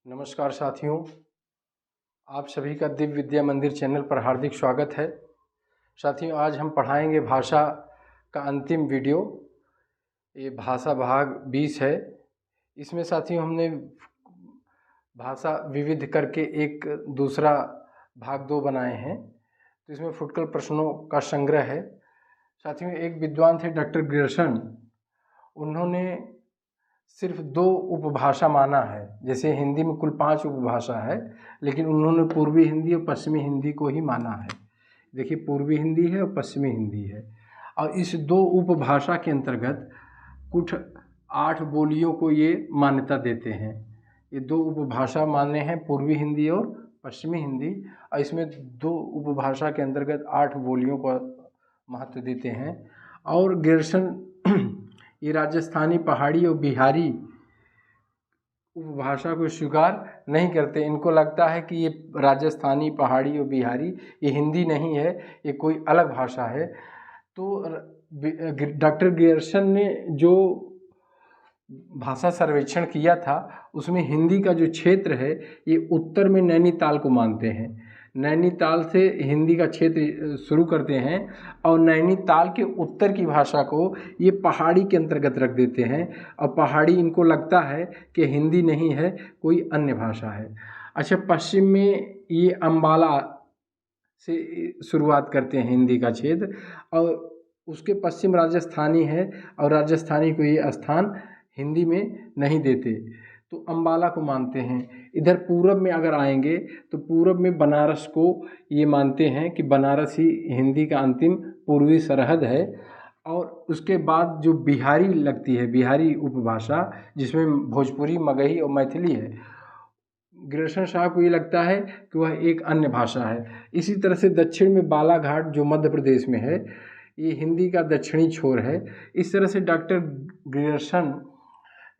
नमस्कार साथियों, आप सभी का दिव्य विद्या मंदिर चैनल पर हार्दिक स्वागत है। साथियों, आज हम पढ़ाएंगे भाषा का अंतिम वीडियो। ये भाषा भाग 20 है। इसमें साथियों हमने भाषा विविध करके एक दूसरा भाग 2 बनाए हैं। तो इसमें फुटकल प्रश्नों का संग्रह है। साथियों, एक विद्वान थे डॉक्टर ग्रियर्सन। उन्होंने सिर्फ 2 उपभाषा माना है। जैसे हिंदी में कुल 5 उपभाषा है, लेकिन उन्होंने पूर्वी हिंदी और पश्चिमी हिंदी को ही माना है। देखिए, पूर्वी हिंदी है और पश्चिमी हिंदी है, और इस 2 उपभाषा के अंतर्गत कुछ 8 बोलियों को ये मान्यता देते हैं। ये 2 उपभाषा माने हैं, पूर्वी हिंदी और पश्चिमी हिंदी, और इसमें 2 उपभाषा के अंतर्गत 8 बोलियों को महत्व देते हैं। और ग्रियर्सन ये राजस्थानी, पहाड़ी और बिहारी उपभाषा को स्वीकार नहीं करते। इनको लगता है कि ये राजस्थानी, पहाड़ी और बिहारी ये हिंदी नहीं है, ये कोई अलग भाषा है। तो डॉक्टर ग्रियर्सन ने जो भाषा सर्वेक्षण किया था, उसमें हिंदी का जो क्षेत्र है ये उत्तर में नैनीताल को मानते हैं। नैनीताल से हिंदी का क्षेत्र शुरू करते हैं और नैनीताल के उत्तर की भाषा को ये पहाड़ी के अंतर्गत रख देते हैं, और पहाड़ी इनको लगता है कि हिंदी नहीं है, कोई अन्य भाषा है। अच्छा, पश्चिम में ये अम्बाला से शुरुआत करते हैं हिंदी का क्षेत्र, और उसके पश्चिम राजस्थानी है, और राजस्थानी को ये स्थान हिंदी में नहीं देते, तो अम्बाला को मानते हैं। इधर पूरब में अगर आएंगे तो पूरब में बनारस को ये मानते हैं कि बनारस ही हिंदी का अंतिम पूर्वी सरहद है। और उसके बाद जो बिहारी लगती है, बिहारी उपभाषा, जिसमें भोजपुरी, मगही और मैथिली है, ग्रियर्सन साहब को ये लगता है कि वह एक अन्य भाषा है। इसी तरह से दक्षिण में बालाघाट जो मध्य प्रदेश में है, ये हिंदी का दक्षिणी छोर है। इस तरह से डॉक्टर ग्रियर्सन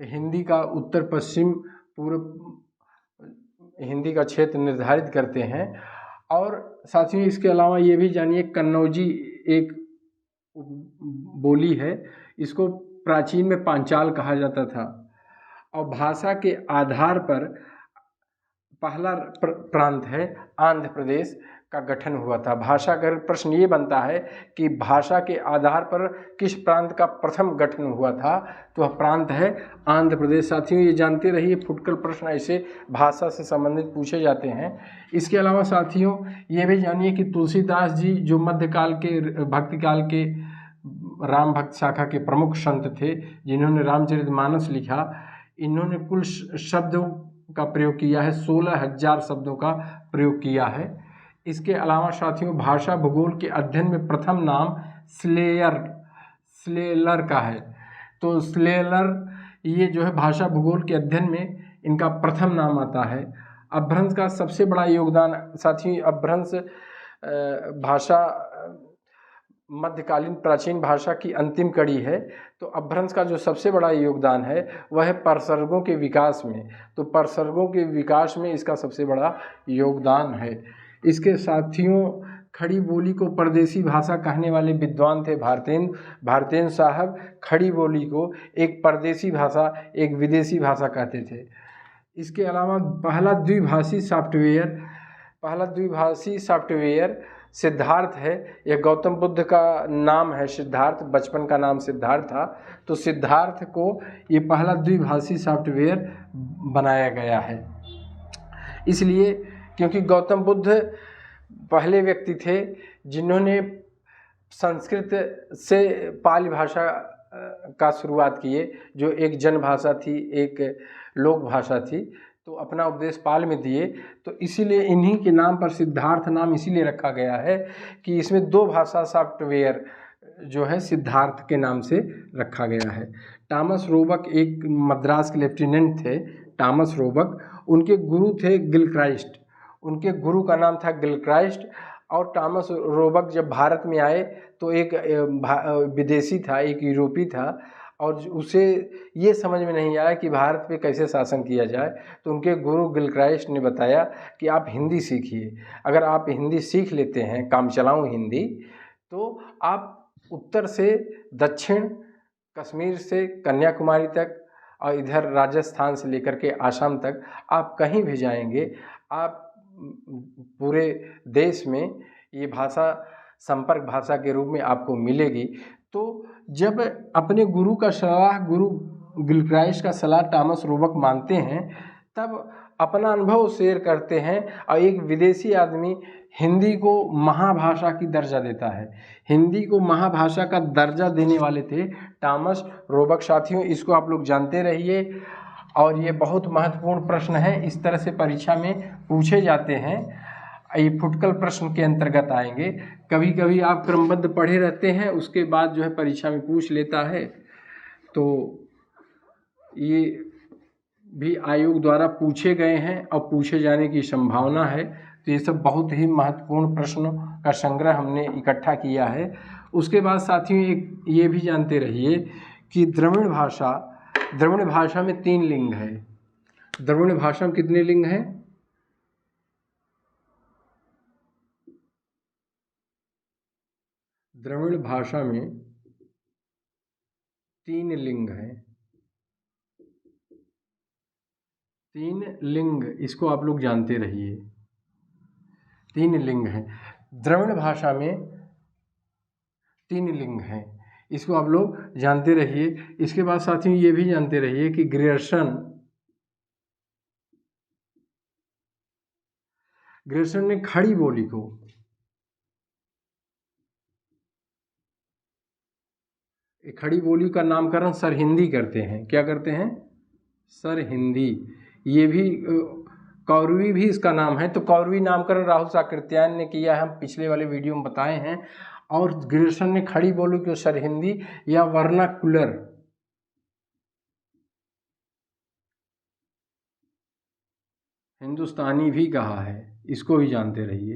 हिंदी का उत्तर, पश्चिम, पूर्व हिंदी का क्षेत्र निर्धारित करते हैं। और साथियों, इसके अलावा ये भी जानिए, कन्नौजी एक बोली है। इसको प्राचीन में पांचाल कहा जाता था, और भाषा के आधार पर पहला प्रांत है आंध्र प्रदेश का गठन हुआ था। भाषा का प्रश्न ये बनता है कि भाषा के आधार पर किस प्रांत का प्रथम गठन हुआ था, तो वह प्रांत है आंध्र प्रदेश। साथियों, ये जानते रहिए, फुटकल प्रश्न ऐसे भाषा से संबंधित पूछे जाते हैं। इसके अलावा साथियों, ये भी जानिए कि तुलसीदास जी जो मध्यकाल के, भक्ति काल के राम भक्त शाखा के प्रमुख संत थे, जिन्होंने रामचरितमानस लिखा, इन्होंने कुल शब्दों का प्रयोग किया है, 16,000 शब्दों का प्रयोग किया है। इसके अलावा साथियों, भाषा भूगोल के अध्ययन में प्रथम नाम स्लेलर का है। तो स्लेलर ये जो है भाषा भूगोल के अध्ययन में इनका प्रथम नाम आता है। अपभ्रंश का सबसे बड़ा योगदान साथियों, अपभ्रंश भाषा मध्यकालीन प्राचीन भाषा की अंतिम कड़ी है। तो अपभ्रंश का जो सबसे बड़ा योगदान है वह है परसर्गों के विकास में। तो परसर्गों के विकास में इसका सबसे बड़ा योगदान है। इसके साथियों, खड़ी बोली को परदेसी भाषा कहने वाले विद्वान थे भारतेंद्र साहब। खड़ी बोली को एक परदेसी भाषा, एक विदेशी भाषा कहते थे। इसके अलावा पहला द्विभाषी सॉफ्टवेयर सिद्धार्थ है। यह गौतम बुद्ध का नाम है सिद्धार्थ, बचपन का नाम सिद्धार्थ था। तो सिद्धार्थ को ये पहला द्विभाषी सॉफ्टवेयर बनाया गया है, इसलिए क्योंकि गौतम बुद्ध पहले व्यक्ति थे जिन्होंने संस्कृत से पाली भाषा का शुरुआत किए, जो एक जन भाषा थी, एक लोक भाषा थी। तो अपना उपदेश पाल में दिए। तो इसीलिए इन्हीं के नाम पर सिद्धार्थ नाम इसीलिए रखा गया है कि इसमें 2 भाषा सॉफ्टवेयर जो है सिद्धार्थ के नाम से रखा गया है। टॉमस रोबक एक मद्रास के लेफ्टिनेंट थे। टॉमस रोबक, उनके गुरु थे गिलक्राइस्ट। उनके गुरु का नाम था गिलक्राइस्ट। और टॉमस रोबक जब भारत में आए तो एक विदेशी था, एक यूरोपी था, और उसे ये समझ में नहीं आया कि भारत पे कैसे शासन किया जाए। तो उनके गुरु गिलक्राइस्ट ने बताया कि आप हिंदी सीखिए। अगर आप हिंदी सीख लेते हैं, काम चलाऊं हिंदी, तो आप उत्तर से दक्षिण, कश्मीर से कन्याकुमारी तक और इधर राजस्थान से लेकर के आसाम तक आप कहीं भी जाएंगे, आप पूरे देश में ये भाषा संपर्क भाषा के रूप में आपको मिलेगी। तो जब अपने गुरु का सलाह, गुरु गिलक्राइस्ट का सलाह टॉमस रोबक मानते हैं, तब अपना अनुभव शेयर करते हैं। और एक विदेशी आदमी हिंदी को महाभाषा की दर्जा देता है। हिंदी को महाभाषा का दर्जा देने वाले थे टॉमस रोबक। साथियों, इसको आप लोग जानते रहिए और ये बहुत महत्वपूर्ण प्रश्न है, इस तरह से परीक्षा में पूछे जाते हैं। ये फुटकल प्रश्न के अंतर्गत आएंगे। कभी कभी आप क्रमबद्ध पढ़े रहते हैं, उसके बाद जो है परीक्षा में पूछ लेता है। तो ये भी आयोग द्वारा पूछे गए हैं और पूछे जाने की संभावना है। तो ये सब बहुत ही महत्वपूर्ण प्रश्नों का संग्रह हमने इकट्ठा किया है। उसके बाद साथियों एक ये भी जानते रहिए कि द्रविड़ भाषा में 3 लिंग है। द्रविड़ भाषा में कितने लिंग हैं? द्रविड़ भाषा में 3 लिंग हैं। 3 लिंग, इसको आप लोग जानते रहिए। 3 लिंग हैं द्रविड़ भाषा में, 3 लिंग हैं, इसको आप लोग जानते रहिए। इसके बाद साथियों ये भी जानते रहिए कि ग्रियर्सन ने खड़ी बोली को, खड़ी बोली का नामकरण सरहिंदी करते हैं। क्या करते हैं? सरहिंदी। ये भी कौरवी भी इसका नाम है। तो कौरवी नामकरण राहुल साकृत्यायन ने किया है, हम पिछले वाले वीडियो में बताए हैं। और ग्रियर्सन ने खड़ी बोली को सरहिंदी या वर्नाकुलर, हिंदुस्तानी भी कहा है, इसको भी जानते रहिए।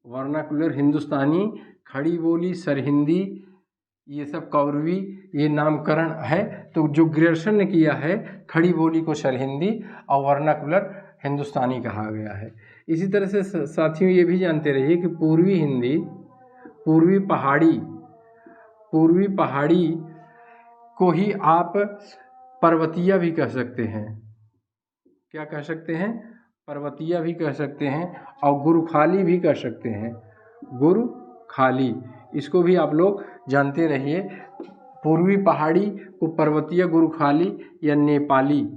वर्नाकुलर हिंदुस्तानी, खड़ी बोली, सरहिंदी, ये सब कौरवी ये नामकरण है। तो जो ग्रियर्सन ने किया है, खड़ी बोली को सरहिंदी और वर्नाकुलर हिंदुस्तानी कहा गया है। इसी तरह से साथियों ये भी जानते रहिए कि पूर्वी हिंदी, पूर्वी पहाड़ी को ही आप पर्वतीया भी कह सकते हैं। क्या कह सकते हैं? पर्वतीया भी कह सकते हैं और गुरुखाली भी कह सकते हैं। गुरुखाली, इसको भी आप लोग जानते रहिए। पूर्वी पहाड़ी को पर्वतीय, गुरुखाली या नेपाली,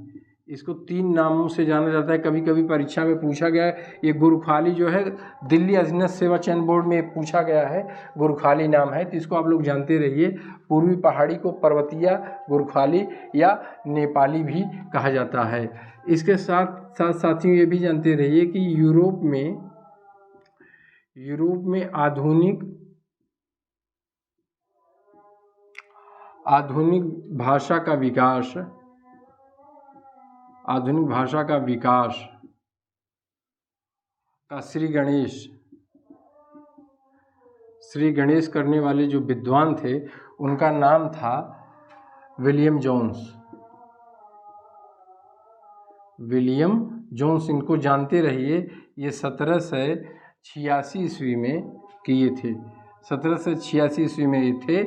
इसको 3 नामों से जाना जाता है। कभी कभी परीक्षा में पूछा गया है। ये गुरुखाली जो है दिल्ली अधीनस्थ सेवा चयन बोर्ड में पूछा गया है, गुरुखाली नाम है। तो इसको आप लोग जानते रहिए। पूर्वी पहाड़ी को पर्वतीय, गुरुखाली या नेपाली भी कहा जाता है। इसके साथ साथ साथियों ये भी जानते रहिए कि यूरोप में आधुनिक भाषा का विकास का श्री गणेश करने वाले जो विद्वान थे, उनका नाम था विलियम जोन्स। इनको जानते रहिए। ये 1786 ईस्वी में किए थे। 1786 ईस्वी में ये थे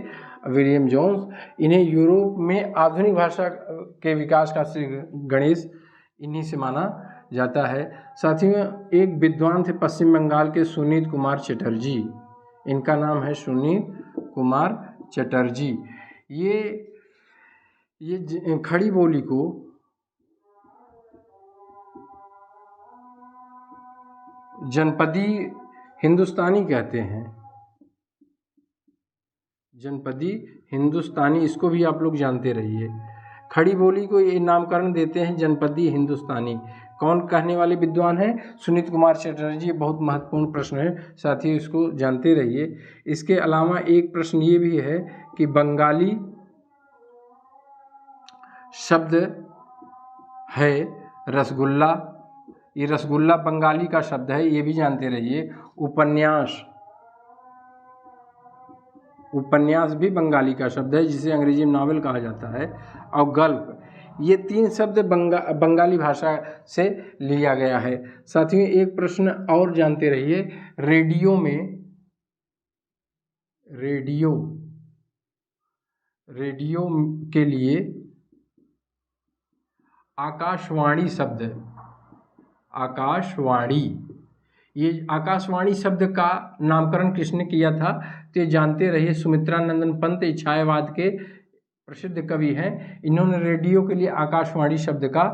विलियम जोन्स। इन्हें यूरोप में आधुनिक भाषा के विकास का श्री गणेश इन्हीं से माना जाता है। साथियों एक विद्वान थे पश्चिम बंगाल के, सुनीत कुमार चटर्जी। इनका नाम है सुनीत कुमार चटर्जी। ये खड़ी बोली को जनपदी हिंदुस्तानी कहते हैं। जनपदी हिंदुस्तानी, इसको भी आप लोग जानते रहिए। खड़ी बोली को ये नामकरण देते हैं जनपदी हिंदुस्तानी। कौन कहने वाले विद्वान हैं? सुनीत कुमार चटर्जी। बहुत महत्वपूर्ण प्रश्न है साथियों, इसको जानते रहिए। इसके अलावा एक प्रश्न ये भी है कि बंगाली शब्द है रसगुल्ला, ये रसगुल्ला बंगाली का शब्द है, ये भी जानते रहिए। उपन्यास भी बंगाली का शब्द है, जिसे अंग्रेजी में नावल कहा जाता है। और गल्प, ये 3 शब्द बंगाली भाषा से लिया गया है। साथियों एक प्रश्न और जानते रहिए। रेडियो के लिए आकाशवाणी शब्द, आकाशवाणी, ये आकाशवाणी शब्द का नामकरण किसने किया था? तो ये जानते रहिए सुमित्रा नंदन पंत, ये छायावाद के प्रसिद्ध कवि हैं। इन्होंने रेडियो के लिए आकाशवाणी शब्द का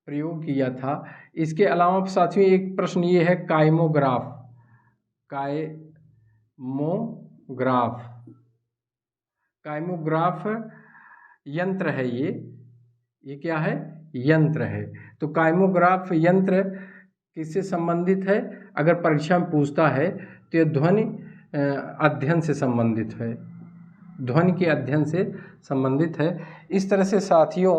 प्रयोग किया था। इसके अलावा साथियों एक प्रश्न ये है, काइमोग्राफ, काइमोग्राफ, काइमोग्राफ यंत्र है, ये क्या है? यंत्र है। तो काइमोग्राफ यंत्र किससे संबंधित है? अगर परीक्षा में पूछता है तो ये ध्वनि अध्ययन से संबंधित है, ध्वनि के अध्ययन से संबंधित है। इस तरह से साथियों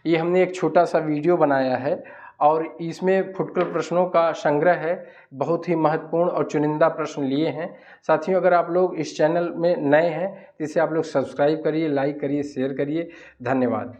ये हमने एक छोटा सा वीडियो बनाया है और इसमें फुटकर प्रश्नों का संग्रह है, बहुत ही महत्वपूर्ण और चुनिंदा प्रश्न लिए हैं। साथियों अगर आप लोग इस चैनल में नए हैं तो इसे आप लोग सब्सक्राइब करिए, लाइक करिए, शेयर करिए। धन्यवाद।